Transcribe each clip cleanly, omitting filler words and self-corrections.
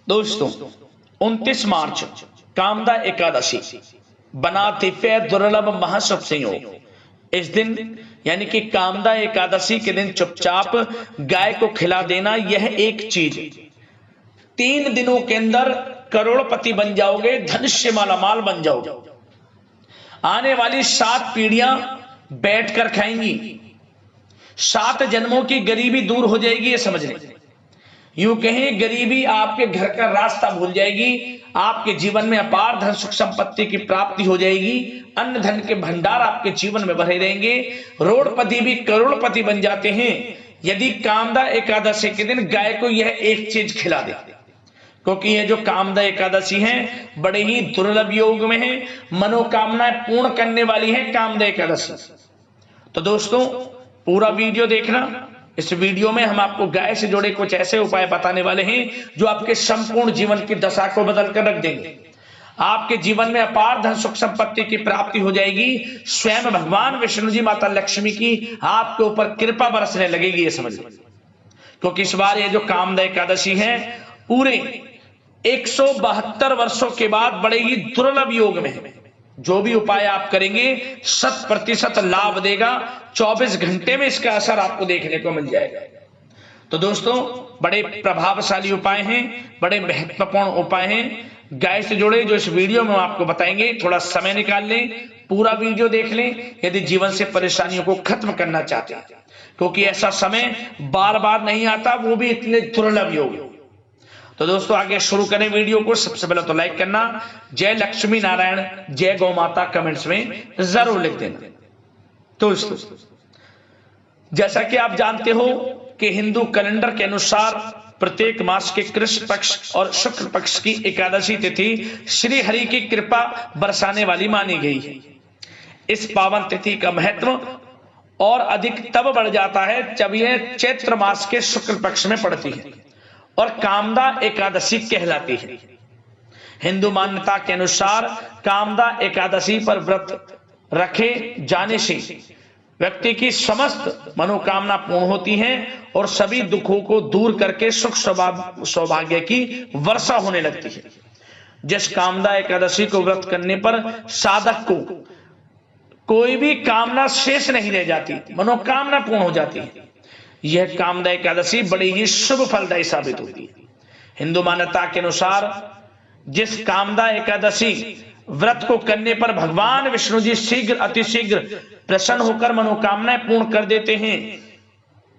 दोस्तों 29 मार्च कामदा एकादशी बना दिव्य दुर्लभ महाशुभ संयोग। इस दिन यानी कि कामदा एकादशी के दिन चुपचाप गाय को खिला देना, यह एक चीज 3 दिनों के अंदर करोड़पति बन जाओगे, धन से मालामाल बन जाओगे। आने वाली 7 पीढ़ियां बैठकर खाएंगी, 7 जन्मों की गरीबी दूर हो जाएगी। ये समझ लें, यूं कहें गरीबी आपके घर का रास्ता भूल जाएगी, आपके जीवन में अपार धन सुख संपत्ति की प्राप्ति हो जाएगी, अन्न धन के भंडार आपके जीवन में भरे रहेंगे, रोडपति भी करोड़पति बन जाते हैं यदि कामदा एकादशी के दिन गाय को यह एक चीज खिला दे। क्योंकि ये जो कामदा एकादशी है बड़े ही दुर्लभ योग में है, मनोकामनाएं पूर्ण करने वाली है कामदा एकादशी। तो दोस्तों पूरा वीडियो देखना। इस वीडियो में हम आपको गाय से जुड़े कुछ ऐसे उपाय बताने वाले हैं जो आपके संपूर्ण जीवन की दशा को बदल कर रख देंगे। आपके जीवन में अपार धन सुख संपत्ति की प्राप्ति हो जाएगी। स्वयं भगवान विष्णु जी, माता लक्ष्मी की आपके ऊपर कृपा बरसने लगेगी, ये समझ लीजिए। क्योंकि इस बार ये जो कामदा एकादशी है पूरे 172 वर्षों के बाद बड़े ही दुर्लभ योग में है। जो भी उपाय आप करेंगे 100% लाभ देगा। 24 घंटे में इसका असर आपको देखने को मिल जाएगा। तो दोस्तों बड़े प्रभावशाली उपाय हैं, बड़े महत्वपूर्ण उपाय हैं गाय से जुड़े, जो इस वीडियो में आपको बताएंगे। थोड़ा समय निकाल लें, पूरा वीडियो देख लें यदि जीवन से परेशानियों को खत्म करना चाहते हैं, क्योंकि ऐसा समय बार बार नहीं आता, वो भी इतने दुर्लभ योग। तो दोस्तों आगे शुरू करें वीडियो को। सबसे पहले तो लाइक करना, जय लक्ष्मी नारायण, जय गौ माता कमेंट्स में जरूर लिख देना। दोस्तों जैसा कि आप जानते हो कि हिंदू कैलेंडर के अनुसार प्रत्येक मास के कृष्ण पक्ष और शुक्ल पक्ष की एकादशी तिथि श्री हरि की कृपा बरसाने वाली मानी गई है। इस पावन तिथि का महत्व और अधिक तब बढ़ जाता है जब यह चैत्र मास के शुक्ल पक्ष में पड़ती है और कामदा एकादशी कहलाती है। हिंदू मान्यता के अनुसार कामदा एकादशी पर व्रत रखे जाने से व्यक्ति की समस्त मनोकामना पूर्ण होती है और सभी दुखों को दूर करके सुख सौभाग्य की वर्षा होने लगती है। जिस कामदा एकादशी को व्रत करने पर साधक को कोई भी कामना शेष नहीं रह जाती, मनोकामना पूर्ण हो जाती है। यह कामदा एकादशी बड़ी ही शुभ फलदायी साबित होती है। हिंदू मान्यता के अनुसार जिस कामदा एकादशी व्रत को करने पर भगवान विष्णु जी शीघ्र अतिशीघ्र प्रसन्न होकर मनोकामनाएं पूर्ण कर देते हैं,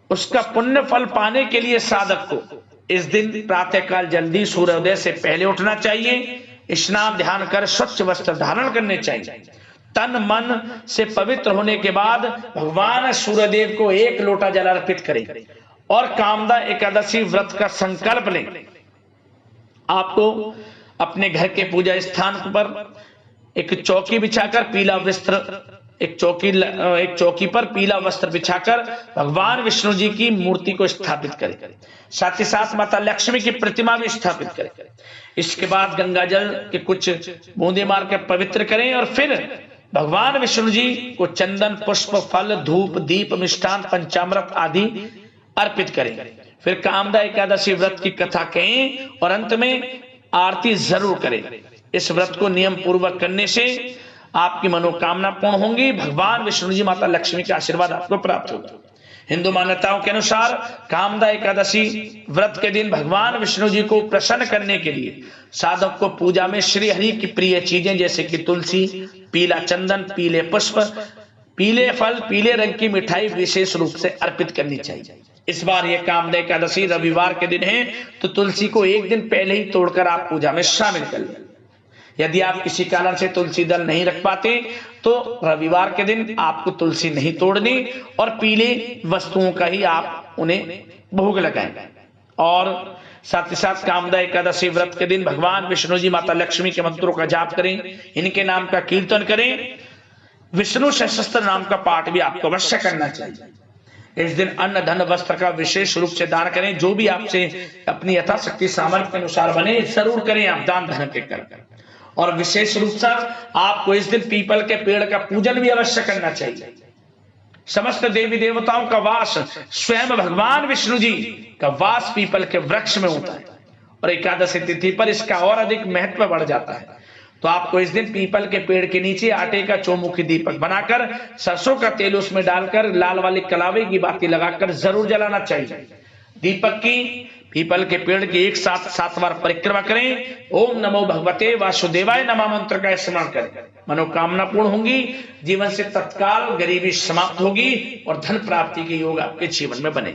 उसका पुण्य फल पाने के लिए साधक को इस दिन प्रातःकाल जल्दी सूर्योदय से पहले उठना चाहिए, स्नान ध्यान कर स्वच्छ वस्त्र धारण करने चाहिए। तन मन से पवित्र होने के बाद भगवान सूर्यदेव को 1 लोटा जल अर्पित करें और कामदा एकादशी व्रत का संकल्प लें। आपको अपने घर के पूजा स्थान पर एक चौकी बिछाकर पीला वस्त्र, एक चौकी पर पीला वस्त्र बिछाकर भगवान विष्णु जी की मूर्ति को स्थापित करें। साथ ही साथ माता लक्ष्मी की प्रतिमा भी स्थापित करें। इसके बाद गंगा जल के कुछ बूंदे मारकर पवित्र करें और फिर भगवान विष्णु जी को चंदन पुष्प फल धूप दीप मिष्ठान पंचामृत आदि अर्पित करें। फिर कामदा एकादशी व्रत की कथा कहें और अंत में आरती जरूर करें। इस व्रत को नियम पूर्वक करने से आपकी मनोकामना पूर्ण होंगी, भगवान विष्णु जी माता लक्ष्मी का आशीर्वाद आपको प्राप्त होगा। हिंदू मान्यताओं के अनुसार कामदा एकादशी व्रत के दिन भगवान विष्णु जी को प्रसन्न करने के लिए साधक को पूजा में श्री हरि की प्रिय चीजें जैसे कि तुलसी, पीला चंदन, पीले पुष्प, पीले फल, पीले रंग की मिठाई विशेष रूप से अर्पित करनी चाहिए। इस बार यह कामदा एकादशी रविवार के दिन है, तो तुलसी को 1 दिन पहले ही तोड़कर आप पूजा में शामिल कर लें। यदि आप किसी कारण से तुलसी दल नहीं रख पाते तो रविवार के दिन आपको तुलसी नहीं तोड़नी और पीले वस्तुओं का ही आप उन्हें भोग लगाएं। और साथ ही साथ कामदा एकादशी व्रत के दिन भगवान विष्णु जी माता लक्ष्मी के मंत्रों का जाप करें, इनके नाम का कीर्तन करें। विष्णु सहस्त्र नाम का पाठ भी आपको अवश्य करना चाहिए। इस दिन अन्न धन वस्त्र का विशेष रूप से दान करें। जो भी आपसे अपनी यथाशक्ति सामर्थ्य के अनुसार बने जरूर करें आप दान धन के कर। और विशेष रूप से आपको इस दिन पीपल के पेड़ का पूजन भी अवश्य करना चाहिए। समस्त देवी देवताओं का वास, स्वयं भगवान विष्णु जी का वास पीपल के वृक्ष में होता है और एकादशी तिथि पर इसका और अधिक महत्व बढ़ जाता है। तो आपको इस दिन पीपल के पेड़ के नीचे आटे का चौमुखी दीपक बनाकर सरसों का तेल उसमें डालकर लाल वाली कलावे की बाती लगाकर जरूर जलाना चाहिए। दीपक की पीपल के पेड़ की एक साथ 7 बार परिक्रमा करें। ओम नमो भगवते वासुदेवाय नमः मंत्र का स्मरण करें, मनोकामना पूर्ण होंगी, जीवन से तत्काल गरीबी समाप्त होगी और धन प्राप्ति के योग आपके जीवन में बने।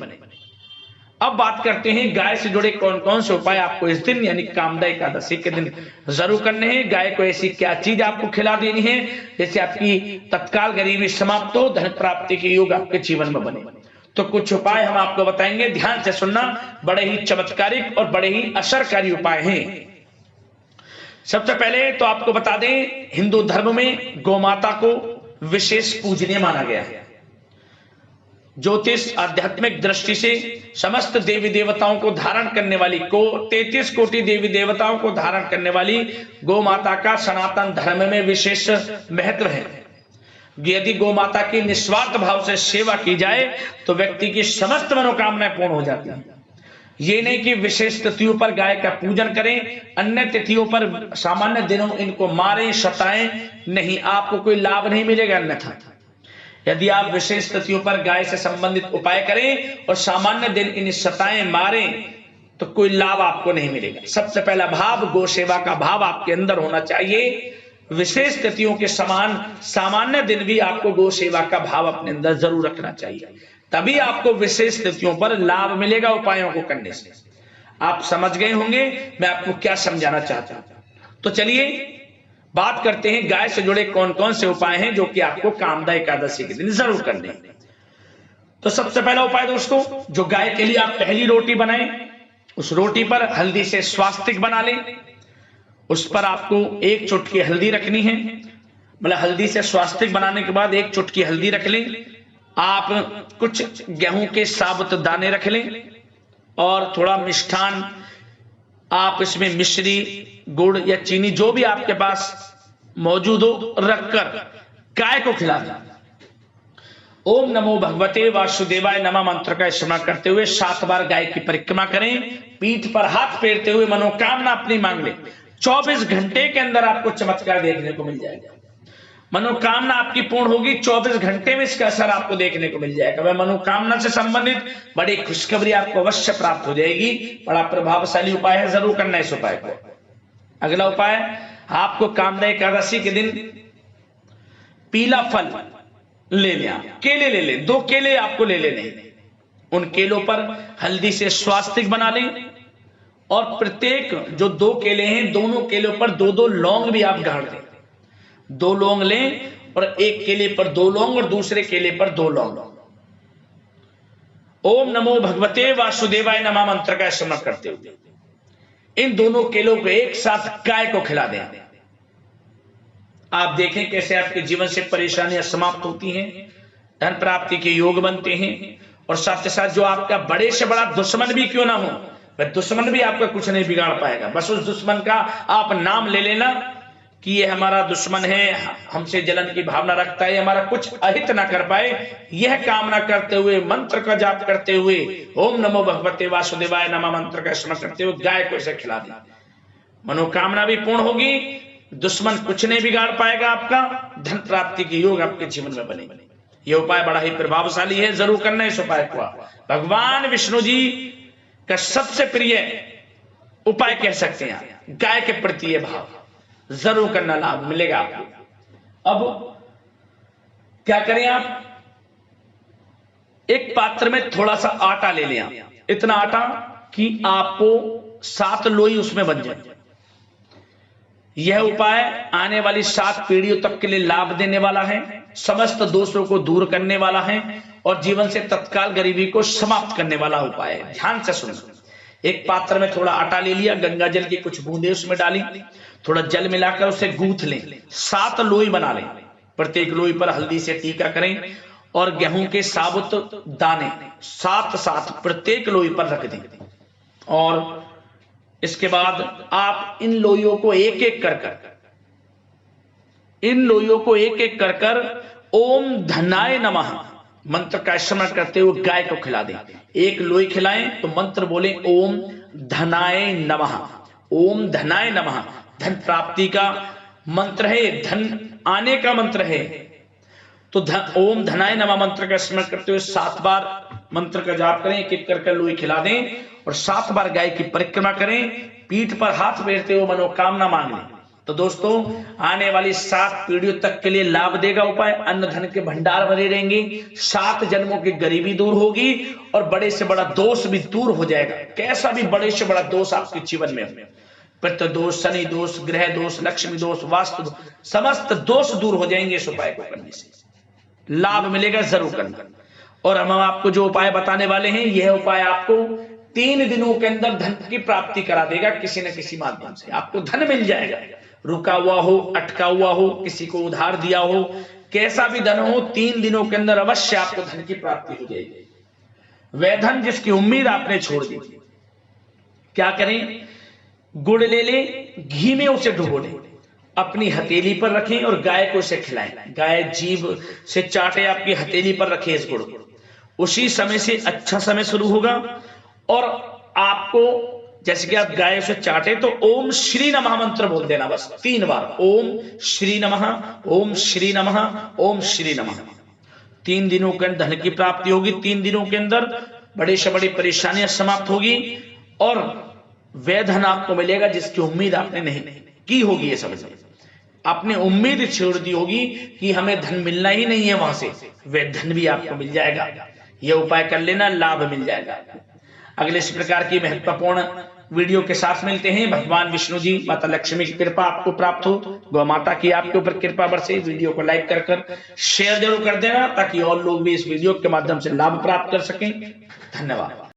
अब बात करते हैं गाय से जुड़े कौन कौन से उपाय आपको इस दिन यानी कामदा एकादशी के दिन जरूर करने हैं। गाय को ऐसी क्या चीज आपको खिला देनी है जैसे आपकी तत्काल गरीबी समाप्त हो, धन प्राप्ति के योग आपके जीवन में बने। तो कुछ उपाय हम आपको बताएंगे, ध्यान से सुनना, बड़े ही चमत्कारिक और बड़े ही असरकारी उपाय हैं। सबसे पहले तो आपको बता दें, हिंदू धर्म में गौमाता को विशेष पूजनीय माना गया है। ज्योतिष आध्यात्मिक दृष्टि से समस्त देवी देवताओं को धारण करने वाली 33 कोटि देवी देवताओं को धारण करने वाली गौ माता का सनातन धर्म में विशेष महत्व है। यदि गौ माता की निस्वार्थ भाव से सेवा की जाए तो व्यक्ति की समस्त मनोकामनाएं पूर्ण हो जाती हैं। ये नहीं कि विशेष तिथियों पर गाय का पूजन करें, अन्य तिथियों पर सामान्य दिनों इनको मारें सताएं, नहीं, आपको कोई लाभ नहीं मिलेगा। अन्यथा यदि आप विशेष तिथियों पर गाय से संबंधित उपाय करें और सामान्य दिन इन सताएं मारें तो कोई लाभ आपको नहीं मिलेगा। सबसे पहला भाव गौ सेवा का भाव आपके अंदर होना चाहिए। विशेष तिथियों के समान सामान्य दिन भी आपको गौ सेवा का भाव अपने अंदर जरूर रखना चाहिए, तभी आपको विशेष तिथियों पर लाभ मिलेगा उपायों को करने से। आप समझ गए होंगे मैं आपको क्या समझाना चाहता हूं। तो चलिए बात करते हैं गाय से जुड़े कौन कौन से उपाय हैं जो कि आपको कामदा एकादशी के दिन जरूर करने हैं। तो सबसे पहला उपाय दोस्तों, जो गाय के लिए आप पहली रोटी बनाएं, उस रोटी पर हल्दी से स्वास्तिक बना लें। उस पर आपको 1 चुटकी हल्दी रखनी है, मतलब हल्दी से स्वास्तिक बनाने के बाद 1 चुटकी हल्दी रख लें। आप कुछ गेहूं के साबुत दाने रख लें और थोड़ा मिष्ठान, आप इसमें मिश्री, गुड़ या चीनी जो भी आपके पास मौजूद हो रखकर गाय को खिला दें। ओम नमो भगवते वासुदेवाय नमः मंत्र का स्मरण करते हुए 7 बार गाय की परिक्रमा करें। पीठ पर हाथ फेरते हुए मनोकामना अपनी मांग लें। 24 घंटे के अंदर आपको चमत्कार देखने को मिल जाएगा। मनोकामना आपकी पूर्ण होगी, 24 घंटे में इसका असर आपको देखने को मिल जाएगा। वह मनोकामना से संबंधित बड़ी खुशखबरी आपको अवश्य प्राप्त हो जाएगी। बड़ा प्रभावशाली उपाय है, जरूर करना इस उपाय को। अगला उपाय, आपको कामदा एकादशी के दिन पीला फल ले लें, केले ले लें, 2 केले आपको ले लेने। उन केलों पर हल्दी से स्वास्तिक बना लें और प्रत्येक जो 2 केले हैं, दोनों केलों पर 2-2 लौंग भी आप गाड़ दें। 2 लौंग लें और एक केले पर 2 लौंग और दूसरे केले पर 2 लौंग। ओम नमो भगवते वासुदेवाय नमः मंत्र का स्मरण करते हुए इन दोनों केलों को एक साथ गाय को खिला दें। आप देखें कैसे आपके जीवन से परेशानियां समाप्त होती हैं, धन प्राप्ति के योग बनते हैं और साथ ही साथ जो आपका बड़े से बड़ा दुश्मन भी क्यों ना हो, वह दुश्मन भी आपका कुछ नहीं बिगाड़ पाएगा। बस उस दुश्मन का आप नाम ले लेना कि ये हमारा दुश्मन है, हमसे जलन की भावना रखता है, हमारा कुछ अहित ना कर पाए, यह कामना करते हुए मंत्र का जाप करते हुए ओम नमो भगवते वासुदेवाय नमः मंत्र का स्मरण करते हुए गाय को इसे खिला दें। मनोकामना भी पूर्ण होगी, दुश्मन कुछ नहीं बिगाड़ पाएगा आपका, धन प्राप्ति के योग आपके जीवन में बनेंगे। यह उपाय बड़ा ही प्रभावशाली है, जरूर करना इस उपाय को। भगवान विष्णु जी का सबसे प्रिय उपाय कह सकते हैं, गाय के प्रति यह भाव जरूर करना, लाभ मिलेगा आपको। अब क्या करें, आप एक पात्र में थोड़ा सा आटा ले लें, इतना आटा कि आपको 7 लोई उसमें बन जाए। यह उपाय आने वाली 7 पीढ़ियों तक के लिए लाभ देने वाला है, समस्त दोषों को दूर करने वाला है और जीवन से तत्काल गरीबी को समाप्त करने वाला उपाय है। ध्यान से सुनो। एक पात्र में थोड़ा आटा ले लिया, गंगा जल की कुछ बूंदे उसमें डाली, थोड़ा जल मिलाकर उसे गूंथ लें, 7 लोई बना लें। प्रत्येक लोई पर हल्दी से टीका करें और गेहूं के साबुत दाने 7-7 प्रत्येक लोई पर रख दें। और इसके बाद आप इन लोइयों को एक एक कर ओम धनाय नमः मंत्र का स्मरण करते हुए गाय को खिला दें। एक लोई खिलाएं तो मंत्र बोले ओम धनाय नमः। ओम धनाय नमः धन प्राप्ति का मंत्र है, धन आने का मंत्र है। तो ओम धनाय नमः मंत्र का स्मरण करते हुए 7 बार मंत्र का जाप करें, एक एक कर लोई खिला दें और 7 बार गाय की परिक्रमा करें, पीठ पर हाथ फेरते हुए मनोकामना मांग लें। तो दोस्तों आने वाली 7 पीढ़ियों तक के लिए लाभ देगा उपाय। अन्न धन के भंडार भरे रहेंगे, 7 जन्मों की गरीबी दूर होगी और बड़े से बड़ा दोष भी दूर हो जाएगा। कैसा भी बड़े से बड़ा दोष आपके जीवन में हो, पितृ दोष, शनि दोष, ग्रह दोष, लक्ष्मी दोष, वास्तु दोष, समस्त दोष दूर हो जाएंगे इस उपाय को करने से। लाभ मिलेगा, जरूर करना। और हम आपको जो उपाय बताने वाले हैं, यह उपाय आपको 3 दिनों के अंदर धन की प्राप्ति करा देगा। किसी न किसी माध्यम से आपको धन मिल जाएगा, रुका हुआ हो, अटका हुआ हो, किसी को उधार दिया हो, कैसा भी धन हो, 3 दिनों के अंदर अवश्य आपको धन की प्राप्ति हो जाएगी। वह धन जिसकी उम्मीद आपने छोड़ दी, क्या करें? गुड़ ले लें, घी में उसे डुबो लें, अपनी हथेली पर रखें और गाय को इसे खिलाएं। गाय जीभ से चाटे, आपकी हथेली पर रखें इस गुड़ को। उसी समय से अच्छा समय शुरू होगा और आपको जैसे कि आप गाय से चाटे तो ओम श्री नमः मंत्र बोल देना बस 3 बार। ओम श्री नमः, ओम श्री नमः, ओम श्री नमः। 3 दिनों के अंदर धन की प्राप्ति होगी। 3 दिनों के अंदर बड़ी से बड़ी परेशानियां समाप्त होगी और वह धन आपको मिलेगा जिसकी उम्मीद आपने नहीं की होगी। ये समझ लीजिए, आपने उम्मीद छोड़ दी होगी कि हमें धन मिलना ही नहीं है, वहां से वह धन भी आपको मिल जाएगा। यह उपाय कर लेना, लाभ मिल जाएगा। अगले इस प्रकार की महत्वपूर्ण वीडियो के साथ मिलते हैं। भगवान विष्णु जी, माता लक्ष्मी की कृपा आपको प्राप्त हो, गौ माता की आपके ऊपर कृपा बरसे। वीडियो को लाइक कर शेयर जरूर कर देना ताकि और लोग भी इस वीडियो के माध्यम से लाभ प्राप्त कर सकें। धन्यवाद।